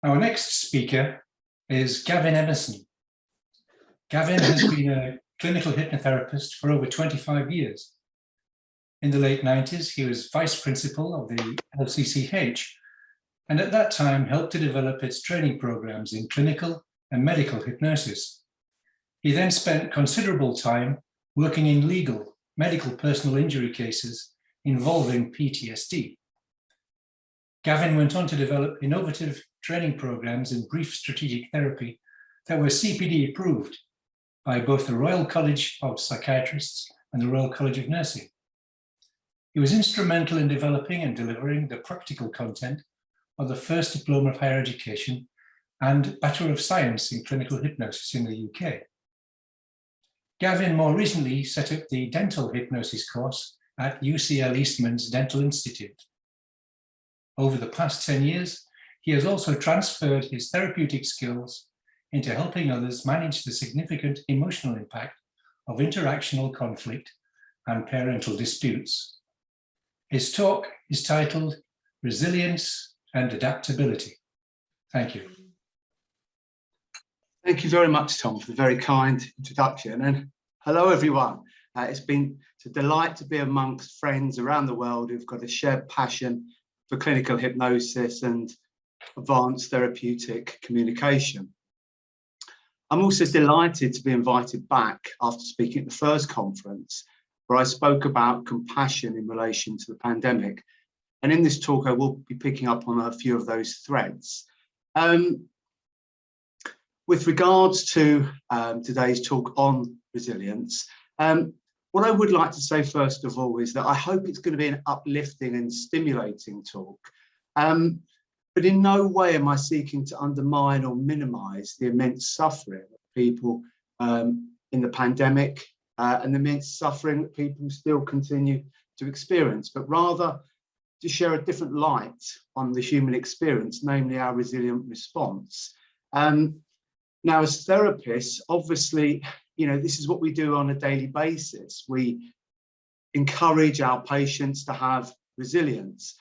Our next speaker is Gavin Emerson. Gavin has been a clinical hypnotherapist for over 25 years. In the late 90s, he was vice principal of the LCCH, and at that time helped to develop its training programs in clinical and medical hypnosis. He then spent considerable time working in legal, medical personal injury cases involving PTSD. Gavin went on to develop innovative training programs in brief strategic therapy that were CPD approved by both the Royal College of Psychiatrists and the Royal College of Nursing. He was instrumental in developing and delivering the practical content of the first Diploma of Higher Education and Bachelor of Science in Clinical Hypnosis in the UK. Gavin more recently set up the dental hypnosis course at UCL Eastman's Dental Institute. Over the past 10 years, he has also transferred his therapeutic skills into helping others manage the significant emotional impact of interactional conflict and parental disputes. His talk is titled Resilience and Adaptability. Thank you. Thank you very much, Tom, for the very kind introduction. And hello, everyone. It's been a delight to be amongst friends around the world who've got a shared passion for clinical hypnosis and advanced therapeutic communication. I'm also delighted to be invited back after speaking at the first conference, where I spoke about compassion in relation to the pandemic. And in this talk, I will be picking up on a few of those threads. With regards to today's talk on resilience, what I would like to say first of all is that I hope it's going to be an uplifting and stimulating talk. But in no way am I seeking to undermine or minimize the immense suffering of people in the pandemic and the immense suffering that people still continue to experience, but rather to share a different light on the human experience, namely our resilient response. Now, as therapists, obviously, this is what we do on a daily basis. We encourage our patients to have resilience.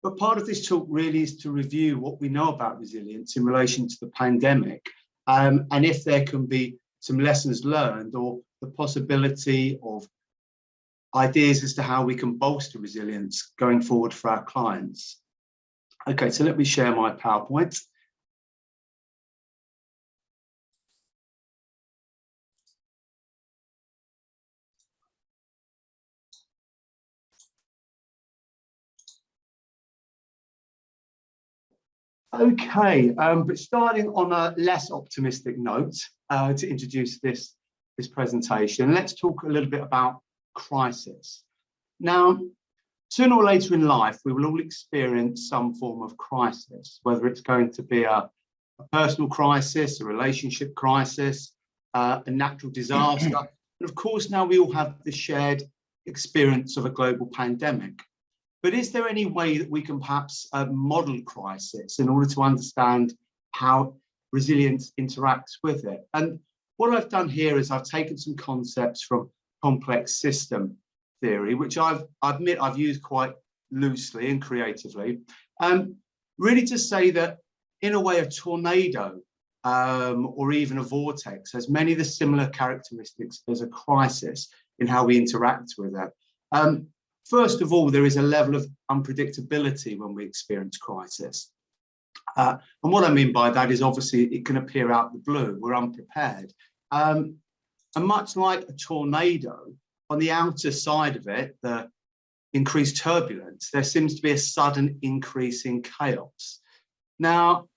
But part of this talk really is to review what we know about resilience in relation to the pandemic, and if there can be some lessons learned or the possibility of ideas as to how we can bolster resilience going forward for our clients. Okay, so let me share my PowerPoint. Okay, but starting on a less optimistic note to introduce this presentation, let's talk a little bit about crisis. Now, sooner or later in life, we will all experience some form of crisis, whether it's going to be a personal crisis, a relationship crisis, a natural disaster. And of course, now we all have the shared experience of a global pandemic. But is there any way that we can perhaps model crisis in order to understand how resilience interacts with it? And what I've done here is I've taken some concepts from complex system theory, which I admit I've used quite loosely and creatively, really to say that in a way a tornado or even a vortex has many of the similar characteristics as a crisis in how we interact with it. First of all, there is a level of unpredictability when we experience crisis. And what I mean by that is obviously it can appear out of the blue, we're unprepared. And much like a tornado, on the outer side of it, the increased turbulence, there seems to be a sudden increase in chaos. Now,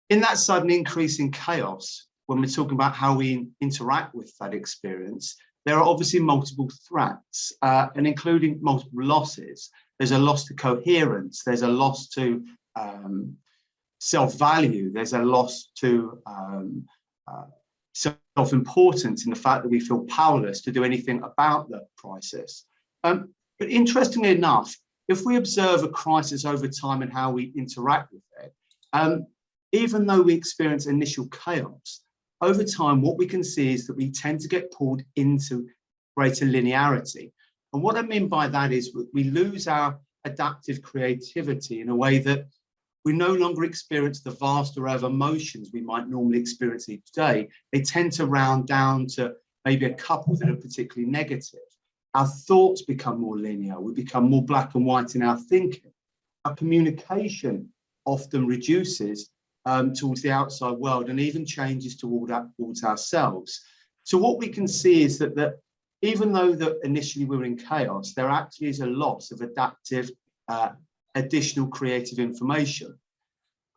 in that sudden increase in chaos, when we're talking about how we interact with that experience, there are obviously multiple threats, and including multiple losses. There's a loss to coherence, there's a loss to self-value, there's a loss to self-importance in the fact that we feel powerless to do anything about the crisis. But interestingly enough, if we observe a crisis over time and how we interact with it, even though we experience initial chaos, over time, what we can see is that we tend to get pulled into greater linearity. And what I mean by that is we lose our adaptive creativity in a way that we no longer experience the vast array of emotions we might normally experience each day. They tend to round down to maybe a couple that are particularly negative. Our thoughts become more linear. We become more black and white in our thinking. Our communication often reduces towards the outside world and even changes towards ourselves. So what we can see is that even though that initially we were in chaos, there actually is a loss of adaptive, additional creative information.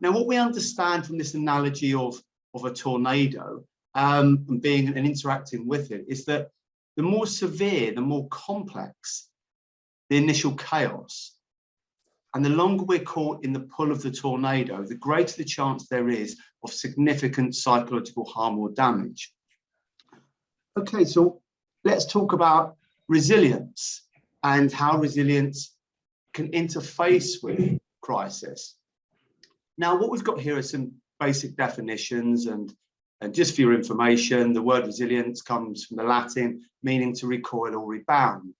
Now, what we understand from this analogy of a tornado and being and interacting with it is that the more severe, the more complex the initial chaos, and the longer we're caught in the pull of the tornado, the greater the chance there is of significant psychological harm or damage. Okay, so let's talk about resilience and how resilience can interface with crisis. Now, what we've got here are some basic definitions, and just for your information, the word resilience comes from the Latin meaning to recoil or rebound.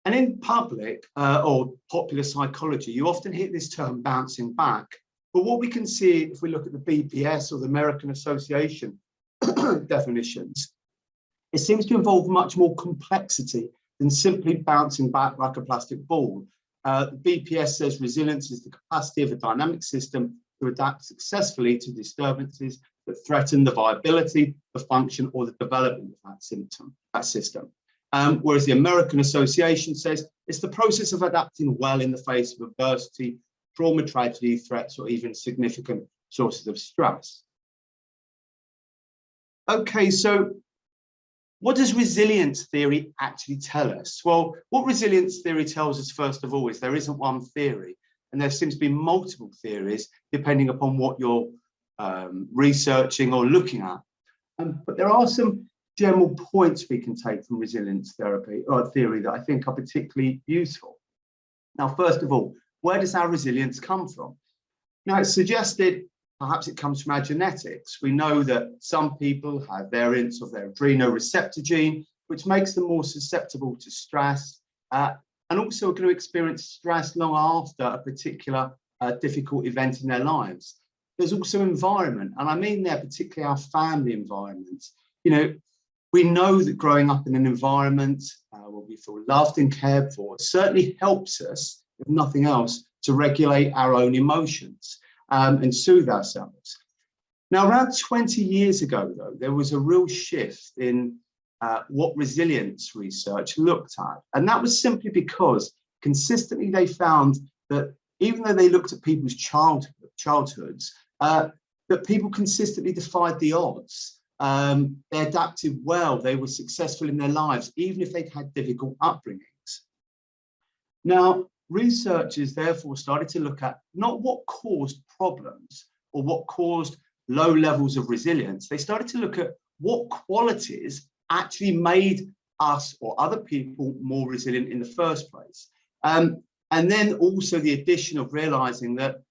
And in public or popular psychology, you often hear this term bouncing back. But what we can see if we look at the BPS or the American Association definitions, it seems to involve much more complexity than simply bouncing back like a plastic ball. The BPS says resilience is the capacity of a dynamic system to adapt successfully to disturbances that threaten the viability, the function, or the development of that system. Whereas the American Association says it's the process of adapting well in the face of adversity, trauma, tragedy, threats, or even significant sources of stress. Okay, so what does resilience theory actually tell us? Well, what resilience theory tells us, first of all, is there isn't one theory, and there seems to be multiple theories depending upon what you're researching or looking at. But there are some general points we can take from resilience therapy or theory that I think are particularly useful. Now, first of all, where does our resilience come from? Now, it's suggested perhaps it comes from our genetics. We know that some people have variants of their adrenoreceptor gene, which makes them more susceptible to stress, and also are going to experience stress long after a particular difficult event in their lives. There's also environment, and I mean there particularly our family environment. You know, we know that growing up in an environment where we feel loved and cared for certainly helps us, if nothing else, to regulate our own emotions and soothe ourselves. Now, around 20 years ago, though, there was a real shift in what resilience research looked at. And that was simply because consistently they found that even though they looked at people's childhoods, that people consistently defied the odds. They adapted well, they were successful in their lives, even if they'd had difficult upbringings. Now, researchers therefore started to look at not what caused problems or what caused low levels of resilience. They started to look at what qualities actually made us or other people more resilient in the first place. And then also the addition of realizing that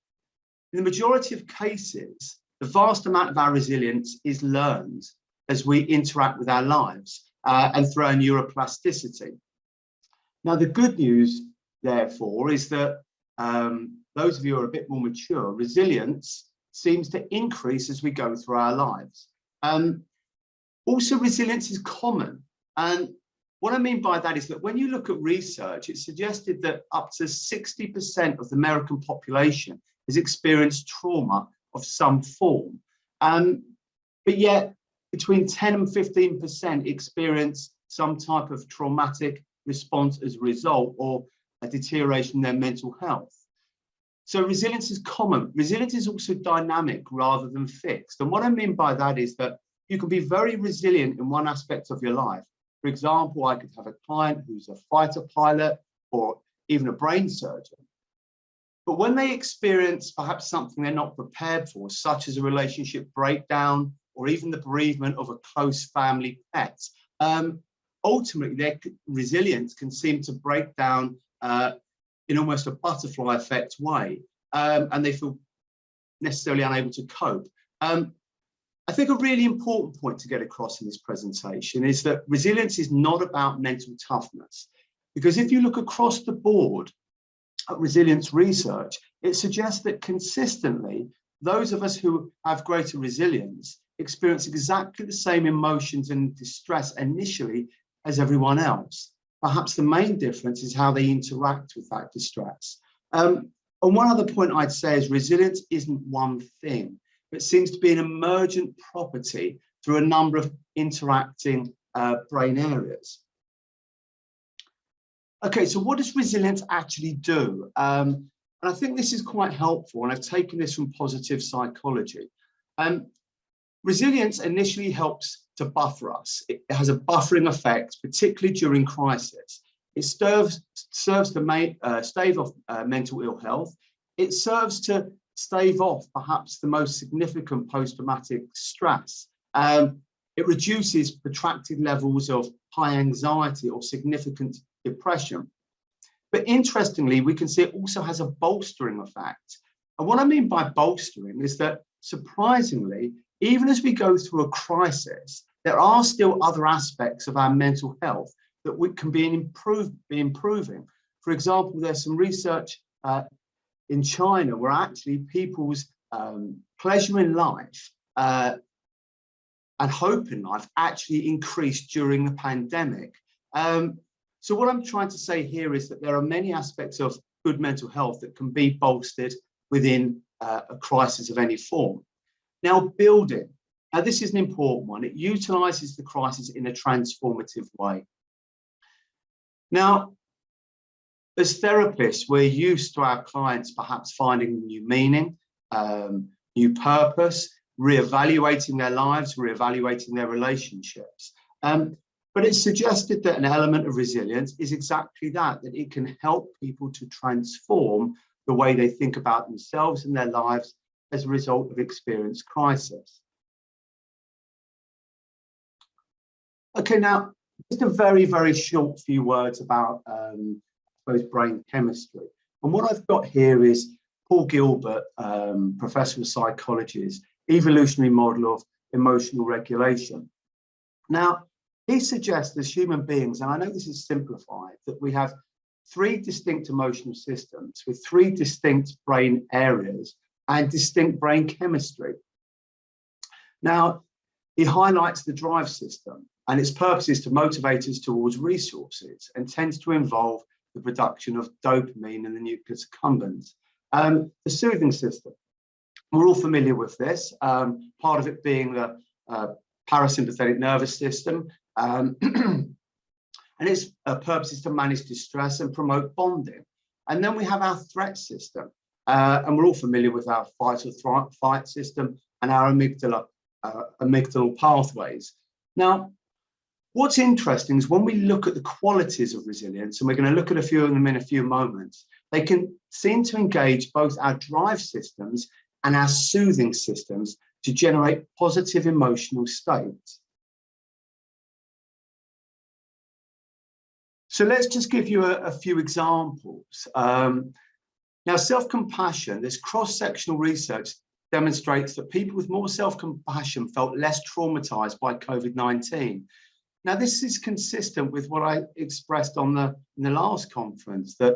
in the majority of cases, the vast amount of our resilience is learned as we interact with our lives and through our neuroplasticity. Now, the good news, therefore, is that those of you who are a bit more mature, resilience seems to increase as we go through our lives. Also, resilience is common. And what I mean by that is that when you look at research, it's suggested that up to 60% of the American population has experienced trauma of some form. But yet, between 10 and 15% experience some type of traumatic response as a result or a deterioration in their mental health. So resilience is common. Resilience is also dynamic rather than fixed. And what I mean by that is that you can be very resilient in one aspect of your life. For example, I could have a client who's a fighter pilot or even a brain surgeon. But when they experience perhaps something they're not prepared for, such as a relationship breakdown or even the bereavement of a close family pet, ultimately their resilience can seem to break down in almost a butterfly effect way, and they feel necessarily unable to cope. I think a really important point to get across in this presentation is that resilience is not about mental toughness, because if you look across the board, resilience research, it suggests that consistently, those of us who have greater resilience experience exactly the same emotions and distress initially as everyone else. Perhaps the main difference is how they interact with that distress. And one other point I'd say is resilience isn't one thing, but seems to be an emergent property through a number of interacting brain areas. Okay, so what does resilience actually do? And I think this is quite helpful, and I've taken this from positive psychology. Resilience initially helps to buffer us. It has a buffering effect, particularly during crisis. It serves to stave off mental ill health. It serves to stave off perhaps the most significant post-traumatic stress. It reduces protracted levels of high anxiety or significant depression. But interestingly, we can see it also has a bolstering effect. And what I mean by bolstering is that, surprisingly, even as we go through a crisis, there are still other aspects of our mental health that we can be improving. For example, there's some research in China where actually people's pleasure in life and hope in life actually increased during the pandemic. So what I'm trying to say here is that there are many aspects of good mental health that can be bolstered within a crisis of any form. Now, building. Now, this is an important one. It utilizes the crisis in a transformative way. Now, as therapists, we're used to our clients perhaps finding new meaning, new purpose, reevaluating their lives, reevaluating their relationships. But it's suggested that an element of resilience is exactly that it can help people to transform the way they think about themselves and their lives as a result of experienced crisis. Okay, now, just a very, very short few words about, I suppose, brain chemistry. And what I've got here is Paul Gilbert, professor of psychology's evolutionary model of emotional regulation. Now, he suggests as human beings, and I know this is simplified, that we have three distinct emotional systems with three distinct brain areas and distinct brain chemistry. Now, he highlights the drive system, and its purpose is to motivate us towards resources and tends to involve the production of dopamine in the nucleus accumbens. The soothing system, we're all familiar with this, part of it being the parasympathetic nervous system, and its purpose is to manage distress and promote bonding. And then we have our threat system, and we're all familiar with our fight or flight system and our amygdala pathways. Now, what's interesting is when we look at the qualities of resilience, and we're going to look at a few of them in a few moments, they can seem to engage both our drive systems and our soothing systems to generate positive emotional states. So let's just give you a few examples. Now, self-compassion, this cross-sectional research demonstrates that people with more self-compassion felt less traumatized by COVID-19. Now, this is consistent with what I expressed in the last conference, that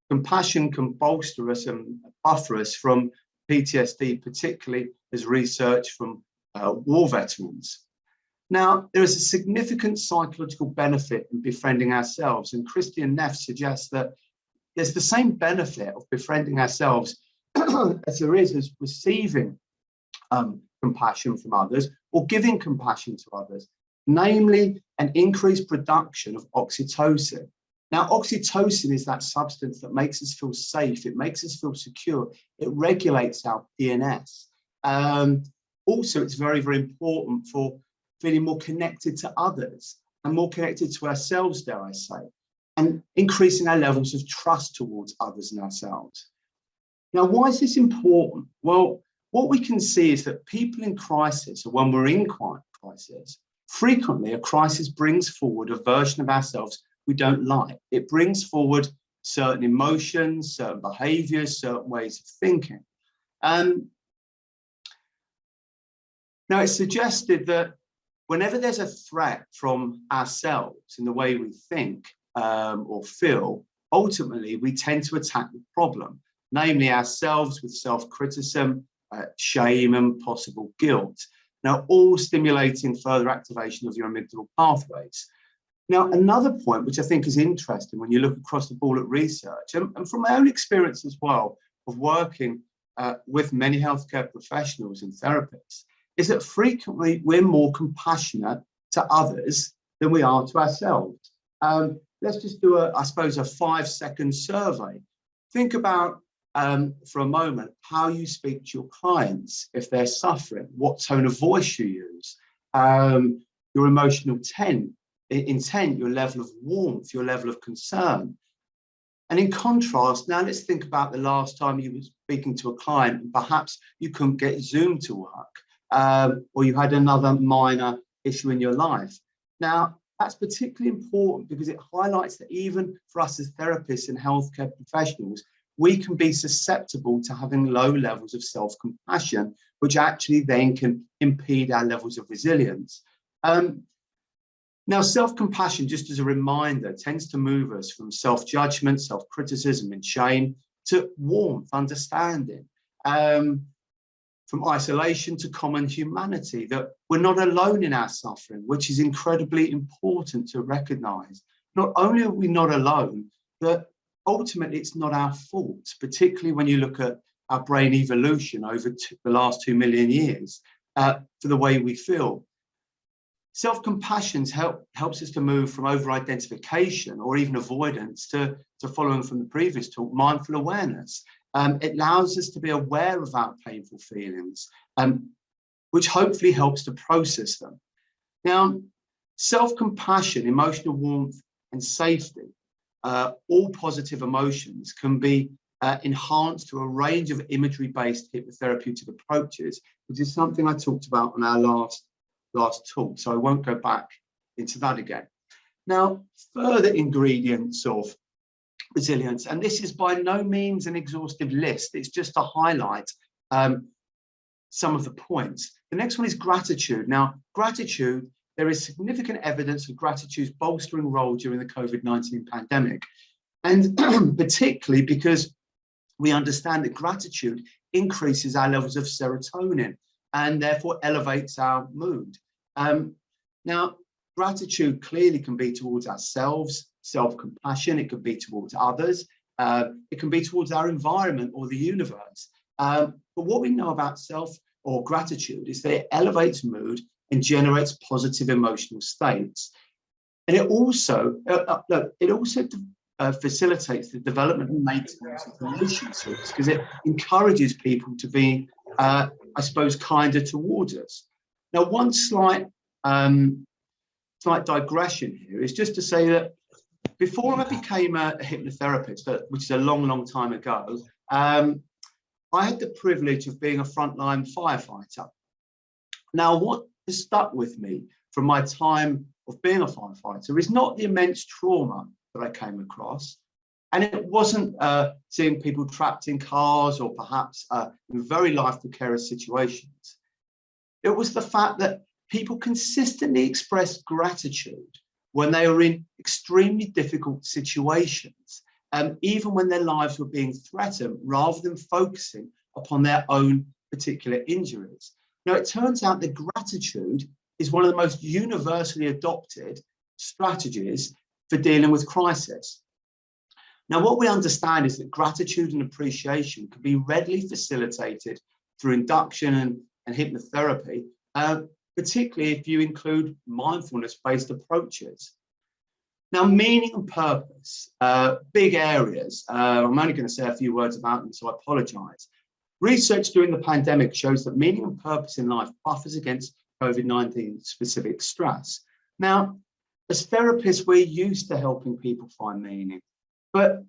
compassion can bolster us and buffer us from PTSD, particularly as research from war veterans. Now, there is a significant psychological benefit in befriending ourselves, and Christian Neff suggests that there's the same benefit of befriending ourselves as there is as receiving compassion from others or giving compassion to others, namely an increased production of oxytocin. Now, oxytocin is that substance that makes us feel safe, it makes us feel secure, it regulates our PNS. Also, it's very, very important for feeling more connected to others and more connected to ourselves, dare I say, and increasing our levels of trust towards others and ourselves. Now, why is this important? Well, what we can see is that people in crisis, or when we're in crisis, frequently a crisis brings forward a version of ourselves we don't like. It brings forward certain emotions, certain behaviors, certain ways of thinking. Now, it's suggested that whenever there's a threat from ourselves in the way we think or feel, ultimately we tend to attack the problem, namely ourselves, with self-criticism, shame, and possible guilt. Now, all stimulating further activation of your amygdala pathways. Now, another point which I think is interesting when you look across the board at research, and from my own experience as well of working with many healthcare professionals and therapists, is that frequently we're more compassionate to others than we are to ourselves. Let's just do I suppose, a 5-second survey. Think about, for a moment, how you speak to your clients if they're suffering, what tone of voice you use, your emotional intent, your level of warmth, your level of concern. And in contrast, now let's think about the last time you were speaking to a client and perhaps you couldn't get Zoom to work, or you had another minor issue in your life. Now, that's particularly important because it highlights that even for us as therapists and healthcare professionals, we can be susceptible to having low levels of self-compassion, which actually then can impede our levels of resilience. Now, self-compassion, just as a reminder, tends to move us from self-judgment, self-criticism, and shame to warmth, understanding, from isolation to common humanity, that we're not alone in our suffering, which is incredibly important to recognize. Not only are we not alone, but ultimately it's not our fault, particularly when you look at our brain evolution over the last 2 million years, for the way we feel. Self-compassion helps us to move from over-identification or even avoidance to following from the previous talk, mindful awareness. It allows us to be aware of our painful feelings, which hopefully helps to process them. Now, self-compassion, emotional warmth, and safety, all positive emotions, can be enhanced through a range of imagery-based hypnotherapeutic approaches, which is something I talked about on our last talk, so I won't go back into that again. Now, further ingredients of resilience, and this is by no means an exhaustive list, it's just to highlight some of the points. The next one is gratitude. Now, gratitude, there is significant evidence of gratitude's bolstering role during the COVID-19 pandemic, and particularly because we understand that gratitude increases our levels of serotonin and therefore elevates our mood. Now, gratitude clearly can be towards ourselves, self-compassion, it can be towards others, it can be towards our environment or the universe. But what we know about gratitude is that it elevates mood and generates positive emotional states. And it also, facilitates the development and maintenance of relationships because it encourages people to be, I suppose, kinder towards us. Now, one slight digression here is just to say that before I became a hypnotherapist, which is a long, long time ago, I had the privilege of being a frontline firefighter. Now, what has stuck with me from my time of being a firefighter is not the immense trauma that I came across, and it wasn't seeing people trapped in cars or perhaps in very life precarious situations. It was the fact that people consistently expressed gratitude when they were in extremely difficult situations, even when their lives were being threatened, rather than focusing upon their own particular injuries. Now, it turns out that gratitude is one of the most universally adopted strategies for dealing with crisis. Now, what we understand is that gratitude and appreciation can be readily facilitated through induction and hypnotherapy, particularly if you include mindfulness-based approaches. Now, meaning and purpose, big areas. I'm only going to say a few words about them, so I apologize. Research during the pandemic shows that meaning and purpose in life buffers against COVID-19 specific stress. Now, as therapists, we're used to helping people find meaning, but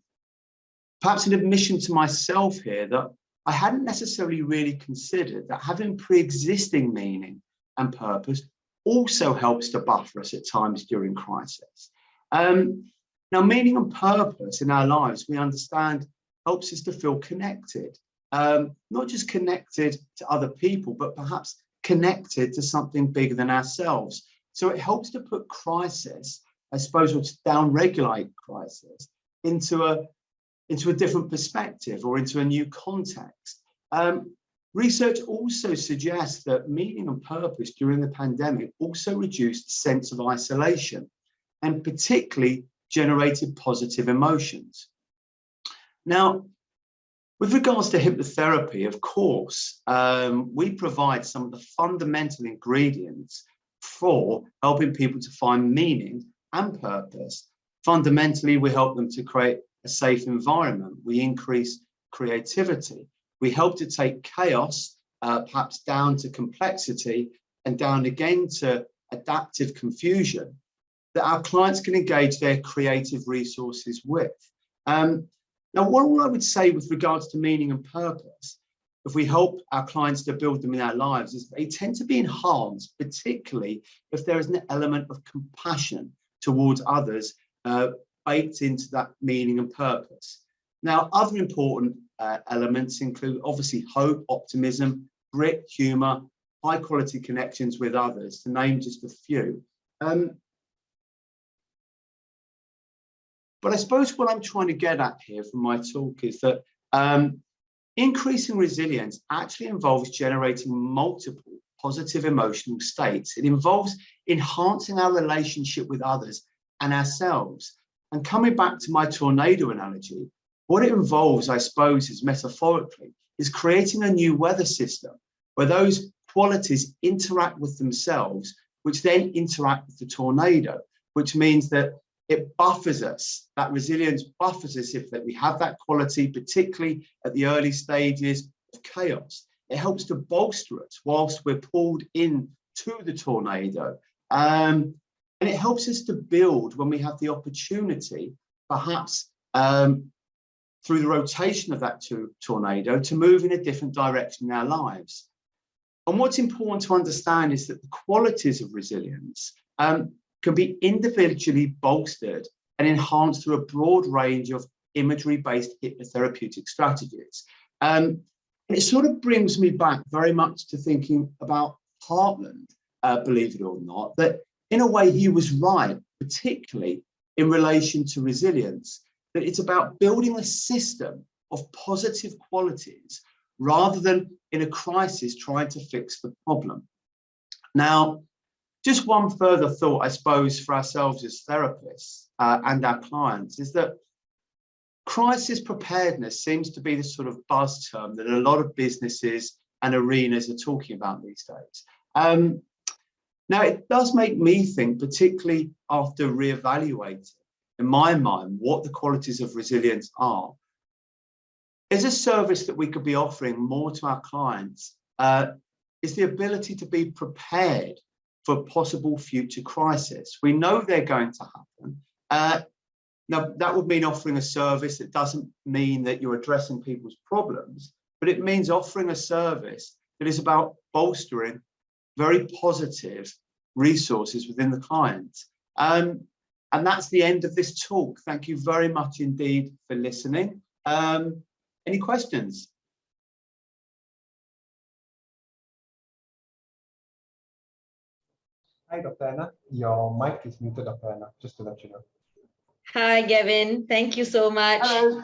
perhaps an admission to myself here that I hadn't necessarily really considered that having pre-existing meaning and purpose also helps to buffer us at times during crisis. Now, meaning and purpose in our lives, we understand, helps us to feel connected, not just connected to other people, but perhaps connected to something bigger than ourselves. So it helps to put crisis, I suppose, or to down-regulate crisis into a different perspective or into a new context. Research also suggests that meaning and purpose during the pandemic also reduced sense of isolation and particularly generated positive emotions. Now, with regards to hypnotherapy, of course, we provide some of the fundamental ingredients for helping people to find meaning and purpose. Fundamentally, we help them to create a safe environment. We increase creativity. We help to take chaos, perhaps down to complexity and down again to adaptive confusion that our clients can engage their creative resources with. Now, what I would say with regards to meaning and purpose, if we help our clients to build them in our lives, is they tend to be enhanced, particularly if there is an element of compassion towards others baked into that meaning and purpose. Now, other important elements include obviously hope, optimism, grit, humor, high quality connections with others, to name just a few. But I suppose what I'm trying to get at here from my talk is that increasing resilience actually involves generating multiple positive emotional states. It involves enhancing our relationship with others and ourselves. And coming back to my tornado analogy, what it involves, I suppose, is metaphorically, is creating a new weather system where those qualities interact with themselves, which then interact with the tornado, which means that it buffers us. That resilience buffers us if that we have that quality, particularly at the early stages of chaos. It helps to bolster us whilst we're pulled in to the tornado. And it helps us to build when we have the opportunity, perhaps through the rotation of that tornado, to move in a different direction in our lives. And what's important to understand is that the qualities of resilience can be individually bolstered and enhanced through a broad range of imagery-based hypnotherapeutic strategies. And it sort of brings me back very much to thinking about Heartland, believe it or not, that in a way he was right, particularly in relation to resilience, that it's about building a system of positive qualities rather than in a crisis trying to fix the problem. Now, just one further thought, I suppose, for ourselves as therapists and our clients is that crisis preparedness seems to be the sort of buzz term that a lot of businesses and arenas are talking about these days. Now, it does make me think, particularly after reevaluating, in my mind, what the qualities of resilience are. Is a service that we could be offering more to our clients is the ability to be prepared for possible future crisis. We know they're going to happen. Now, that would mean offering a service that doesn't mean that you're addressing people's problems, but it means offering a service that is about bolstering very positive resources within the client. And that's the end of this talk. Thank you very much indeed for listening. Any questions? Hi, Dr. Anna. Your mic is muted, Dr. Anna, just to let you know. Hi, Gavin. Thank you so much. Hello.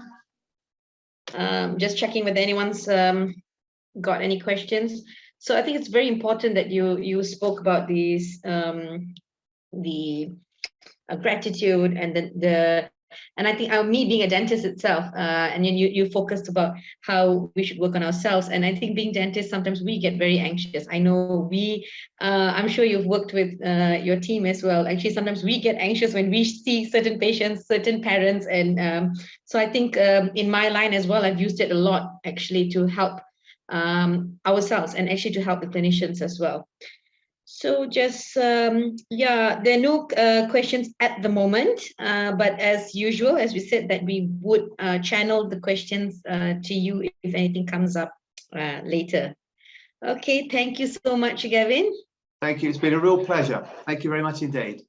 Just checking whether anyone's got any questions. So I think it's very important that you spoke about these the gratitude and and I think me being a dentist itself, and you focused about how we should work on ourselves. And I think being dentists, sometimes we get very anxious. I know I'm sure you've worked with your team as well. Actually, sometimes we get anxious when we see certain patients, certain parents. And so I think in my line as well, I've used it a lot actually to help ourselves and actually to help the clinicians as well. So just, yeah, there are no questions at the moment, but as usual, as we said, that we would channel the questions to you if anything comes up later. Okay, thank you so much, Gavin. Thank you. It's been a real pleasure. Thank you very much indeed.